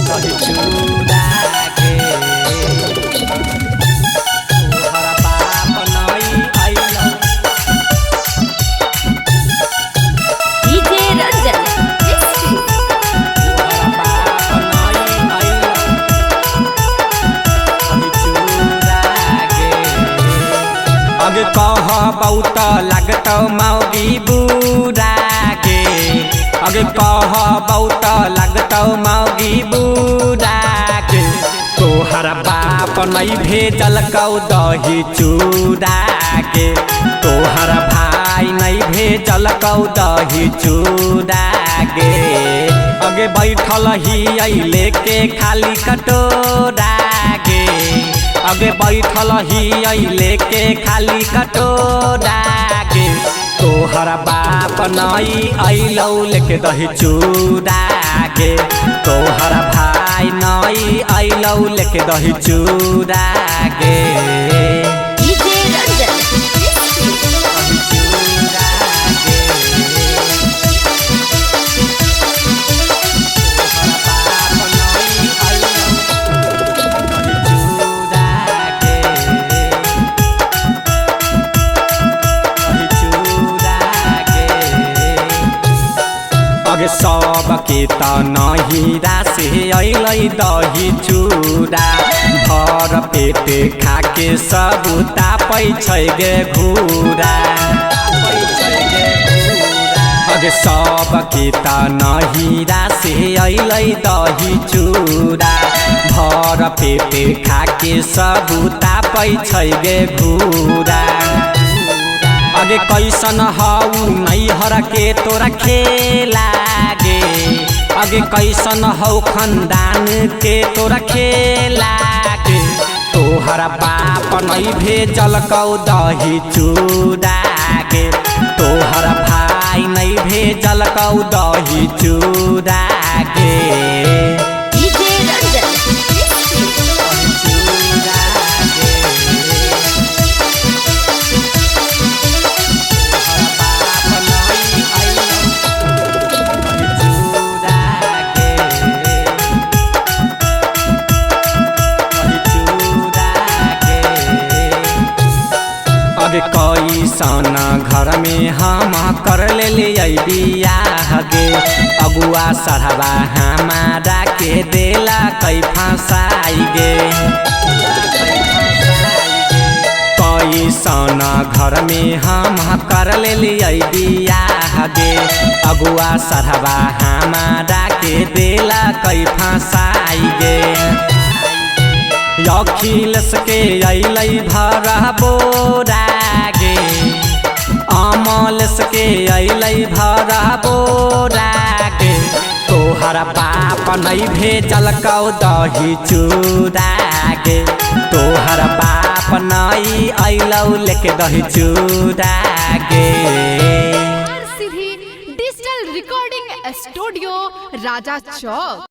दही चूड़ा के तोहरा बाप नहीं आइलो डीजे रंजन तोहरा बाप नहीं आइलो दही चूड़ा के अगे कह बहुत लागत मौगी बूढ़ा के अगे कह बहुत लागत मौगी बूढ़ा के तोहरा बाप नहीं भेजल कौ दही चूड़ा के तोहरा भाई नहीं भेजल कौ दही चूड़ा के अगे बैठल ही लेके खाली कटोरा के अगे बैठल ही लेके खाली कटोरा के तोहरा बाप नहीं अइलौ लेके दही चूड़ा के तोहरा भाई नहीं अइलौ लेके दही चूड़ा के डीजे रंजन दही चूड़ा के तोहरा बाप नहीं अइलौ दही चूड़ा के दही चूड़ा के अगे सबके त नहिरा से अइलै दही चूड़ा भर पेट खाके सब तापै छै गे घूरा अगे सबके त नहिरा से अइलै दही चूड़ा भर पेट खाके सब तापै छै गे घूरा अगे कैसन हऊ नैहर के तोरा खेला गे अगे कैसन हऊ खानदान के तोरा खेला गे तोहरा बाप नहीं भेजल कौ दही चूड़ा के तोहरा भाई नहीं भेजल कौ दही चूड़ा के डीजे रंजन चूड़ा के अगे कैसन घर में हम कर ले बियाह गे अगुआ सरहबा हमारा के देला कई फंसाई गे कैसन घर में हम कर ले बियाह गे अगुआ सरहबा हमारा के देला कई फंसाई गे अखिलेश के अइलै भरा बोरा गे अमलेश के अइलै भरा बोरा गे तोहरा बाप नहीं भेजल कौ दही चूड़ा गे तोहरा बाप नहीं अइलौ लेके दही चूड़ा गे सीधी डिजिटल रिकॉर्डिंग स्टूडियो राजा चौक।